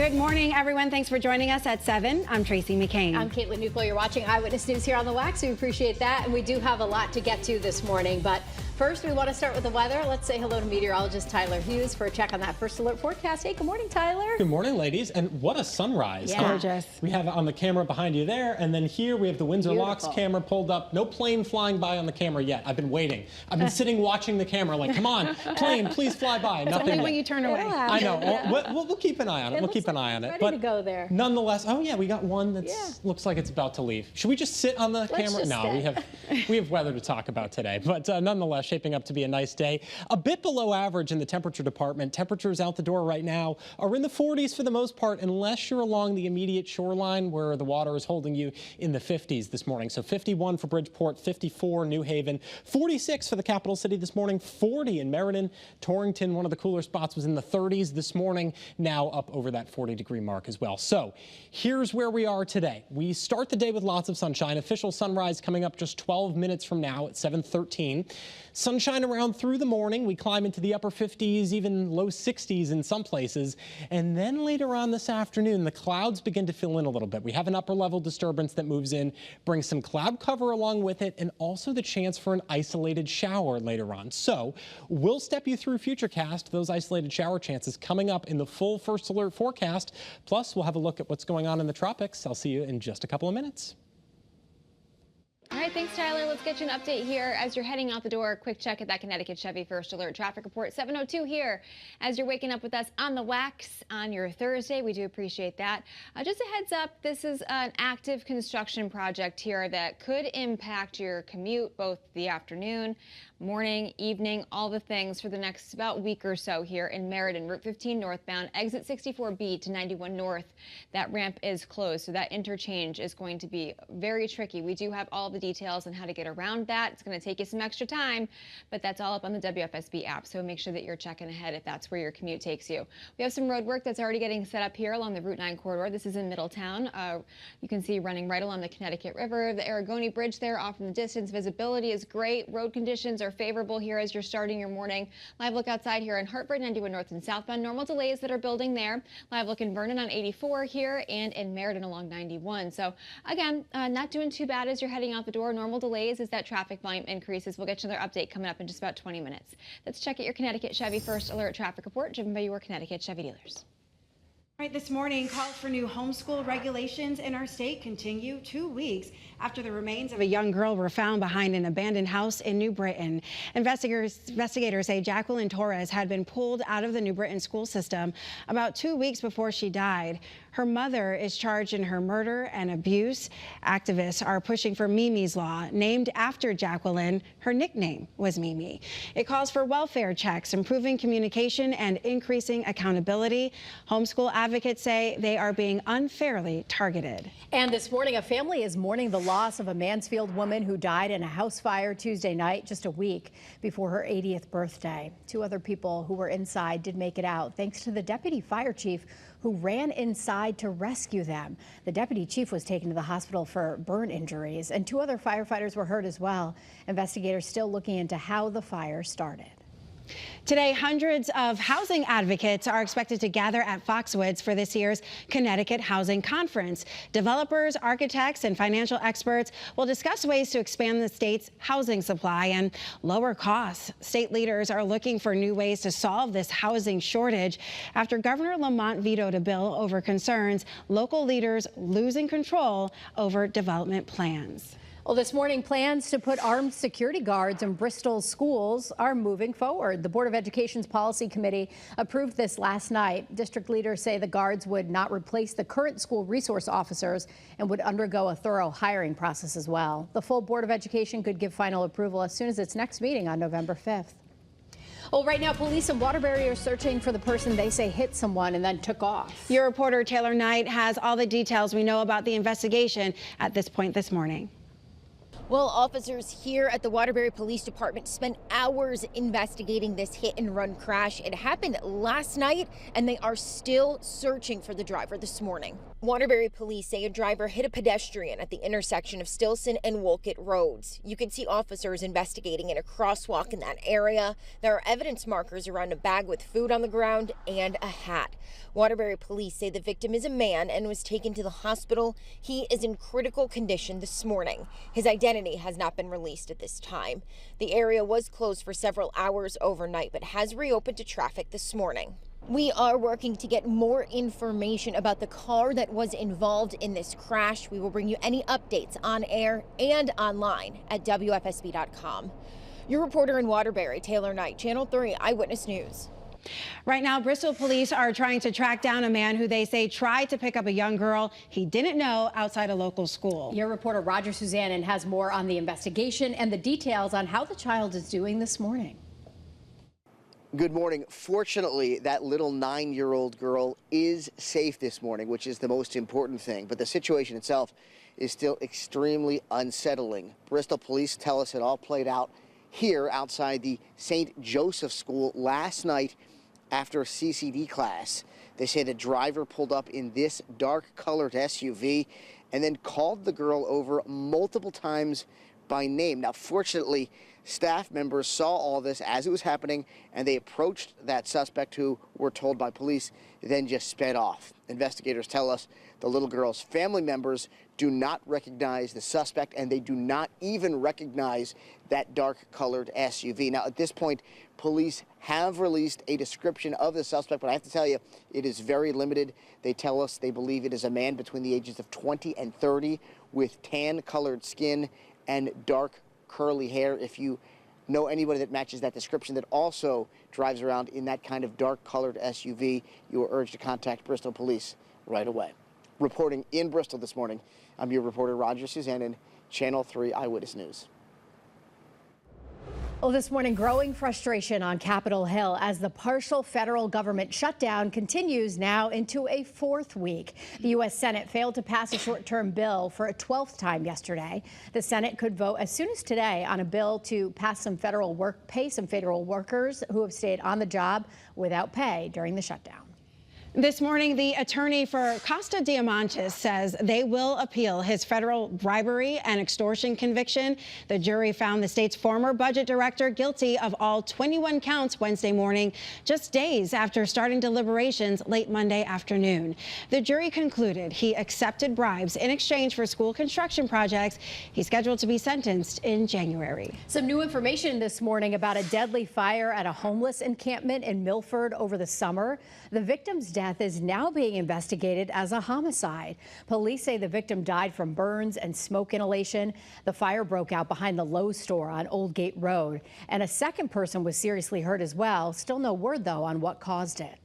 Good morning, everyone. Thanks for joining us at 7. I'm Tracey McCain. I'm Caitlin Nuclo. You're watching Eyewitness News here on the Wax. We appreciate that. And we do have a lot to get to this morning. But first, we want to start with the weather. Let's say hello to meteorologist Tyler Hughes for a check on that first alert forecast. Hey, good morning, Tyler. Good morning, ladies. And what a sunrise. Yeah. Gorgeous. We have it on the camera behind you there. And then here we have the Windsor Locks camera pulled up. No plane flying by on the camera yet. I've been waiting. I've been sitting watching the camera like, come on, plane, please fly by. It's only when you turn away. I know. We'll keep an eye on it. We'll keep an eye on it. Ready to go there. Nonetheless, oh yeah, we got one that looks like it's about to leave. Should we just sit on the camera? No, we have weather to talk about today. But nonetheless, shaping up to be a nice day. A bit below average in the temperature department. Temperatures out the door right now are in the 40s for the most part, unless you're along the immediate shoreline where the water is holding you in the 50s this morning. So 51 for Bridgeport, 54 New Haven, 46 for the capital city this morning, 40 in Meriden. Torrington, one of the cooler spots, was in the 30s this morning, now up over that 40-degree mark as well. So here's where we are today. We start the day with lots of sunshine. Official sunrise coming up just 12 minutes from now at 7:13. Sunshine around through the morning. We climb into the upper 50s, even low 60s in some places. And then later on this afternoon, the clouds begin to fill in a little bit. We have an upper level disturbance that moves in, brings some cloud cover along with it, and also the chance for an isolated shower later on. So we'll step you through Futurecast, those isolated shower chances coming up in the full first alert forecast. Plus, we'll have a look at what's going on in the tropics. I'll see you in just a couple of minutes. All right, thanks, Tyler. Let's get you an update here as you're heading out the door. Quick check at that Connecticut Chevy First Alert traffic report, 7:02 here. As you're waking up with us on the Wax on your Thursday, we do appreciate that. Just a heads up, this is an active construction project here that could impact your commute, both the afternoon, morning, evening, all the things for the next about week or so here in Meriden. Route 15 northbound, exit 64B to 91 north. That ramp is closed, so that interchange is going to be very tricky. We do have all the details on how to get around that. It's going to take you some extra time, but that's all up on the WFSB app, so make sure that you're checking ahead if that's where your commute takes you. We have some road work that's already getting set up here along the Route 9 corridor. This is in Middletown. You can see running right along the Connecticut River. The Aragoni Bridge there off in the distance. Visibility is great. Road conditions are favorable here as you're starting your morning. Live look outside here in Hartford, 91 north and southbound. Normal delays that are building there. Live look in Vernon on 84 here and in Meriden along 91. So again, not doing too bad as you're heading out the door. Normal delays as that traffic volume increases. We'll get you another update coming up in just about 20 minutes. Let's check out your Connecticut Chevy First Alert traffic report driven by your Connecticut Chevy dealers. Right, this morning, calls for new homeschool regulations in our state continue 2 weeks after the remains of a young girl were found behind an abandoned house in New Britain. Investigators say Jacqueline Torres had been pulled out of the New Britain school system about 2 weeks before she died. Her mother is charged in her murder and abuse. Activists are pushing for Mimi's Law, named after Jacqueline. Her nickname was Mimi. It calls for welfare checks, improving communication, and increasing accountability. Homeschool advocates say they are being unfairly targeted. And this morning, a family is mourning the loss of a Mansfield woman who died in a house fire Tuesday night, just a week before her 80th birthday. 2 other people who were inside did make it out, thanks to the deputy fire chief who ran inside to rescue them. The deputy chief was taken to the hospital for burn injuries, and 2 other firefighters were hurt as well. Investigators still looking into how the fire started. Today, hundreds of housing advocates are expected to gather at Foxwoods for this year's Connecticut Housing Conference. Developers, architects, and financial experts will discuss ways to expand the state's housing supply and lower costs. State leaders are looking for new ways to solve this housing shortage after Governor Lamont vetoed a bill over concerns local leaders losing control over development plans. Well, this morning, plans to put armed security guards in Bristol schools are moving forward. The Board of Education's Policy Committee approved this last night. District leaders say the guards would not replace the current school resource officers and would undergo a thorough hiring process as well. The full Board of Education could give final approval as soon as its next meeting on November 5th. Well, right now, police in Waterbury are searching for the person they say hit someone and then took off. Your reporter, Taylor Knight, has all the details we know about the investigation at this point this morning. Well, officers here at the Waterbury Police Department spent hours investigating this hit and run crash. It happened last night, and they are still searching for the driver this morning. Waterbury police say a driver hit a pedestrian at the intersection of Stilson and Wolcott roads. You can see officers investigating in a crosswalk in that area. There are evidence markers around a bag with food on the ground and a hat. Waterbury police say the victim is a man and was taken to the hospital. He is in critical condition this morning. His identity has not been released at this time. The area was closed for several hours overnight, but has reopened to traffic this morning. We are working to get more information about the car that was involved in this crash. We will bring you any updates on air and online at WFSB.com. Your reporter in Waterbury, Taylor Knight, Channel 3 Eyewitness News. Right now, Bristol police are trying to track down a man who they say tried to pick up a young girl he didn't know outside a local school. Your reporter Roger Suzanne has more on the investigation and the details on how the child is doing this morning. Good morning. Fortunately, that little 9-year-old girl is safe this morning, which is the most important thing. But the situation itself is still extremely unsettling. Bristol police tell us it all played out here outside the St. Joseph School last night after CCD class. They say the driver pulled up in this dark-colored SUV and then called the girl over multiple times by name. Now, fortunately, staff members saw all this as it was happening, and they approached that suspect, who, we're told by police, then just sped off. Investigators tell us the little girl's family members do not recognize the suspect, and they do not even recognize that dark-colored SUV. Now, at this point, police have released a description of the suspect, but I have to tell you, it is very limited. They tell us they believe it is a man between the ages of 20 and 30 with tan-colored skin and dark curly hair. If you know anybody that matches that description that also drives around in that kind of dark colored SUV, you are urged to contact Bristol police right away. Reporting in Bristol this morning, I'm your reporter Roger Suzanne, Channel 3 Eyewitness News. Well, this morning, growing frustration on Capitol Hill as the partial federal government shutdown continues now into a 4th week. The U.S. Senate failed to pass a short-term bill for a 12th time yesterday. The Senate could vote as soon as today on a bill to pass some pay some federal workers who have stayed on the job without pay during the shutdown. This morning, the attorney for Costa Diamantis says they will appeal his federal bribery and extortion conviction. The jury found the state's former budget director guilty of all 21 counts Wednesday morning, just days after starting deliberations late Monday afternoon. The jury concluded he accepted bribes in exchange for school construction projects. He's scheduled to be sentenced in January. Some new information this morning about a deadly fire at a homeless encampment in Milford over the summer. The victim's death is now being investigated as a homicide. Police say the victim died from burns and smoke inhalation. The fire broke out behind the Lowe's store on Old Gate Road, and a second person was seriously hurt as well. Still no word, though, on what caused it.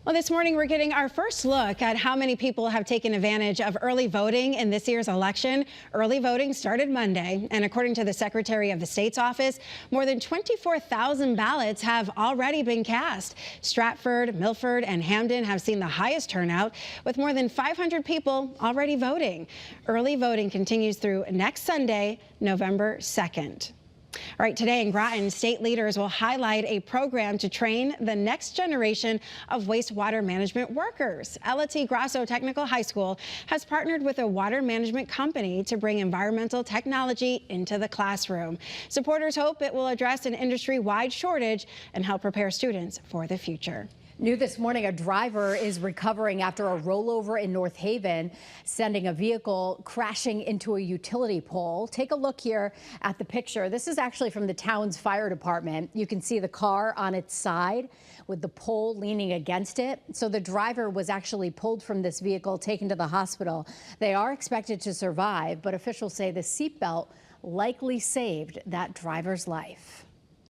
Well, this morning we're getting our first look at how many people have taken advantage of early voting in this year's election. Early voting started Monday, and according to the Secretary of the State's office, more than 24,000 ballots have already been cast. Stratford, Milford, and Hamden have seen the highest turnout, with more than 500 people already voting. Early voting continues through next Sunday, November 2nd. All right, today in Groton, state leaders will highlight a program to train the next generation of wastewater management workers. L.T. Grasso Technical High School has partnered with a water management company to bring environmental technology into the classroom. Supporters hope it will address an industry-wide shortage and help prepare students for the future. New this morning, a driver is recovering after a rollover in North Haven, sending a vehicle crashing into a utility pole. Take a look here at the picture. This is actually from the town's fire department. You can see the car on its side with the pole leaning against it. So the driver was actually pulled from this vehicle, taken to the hospital. They are expected to survive, but officials say the seatbelt likely saved that driver's life.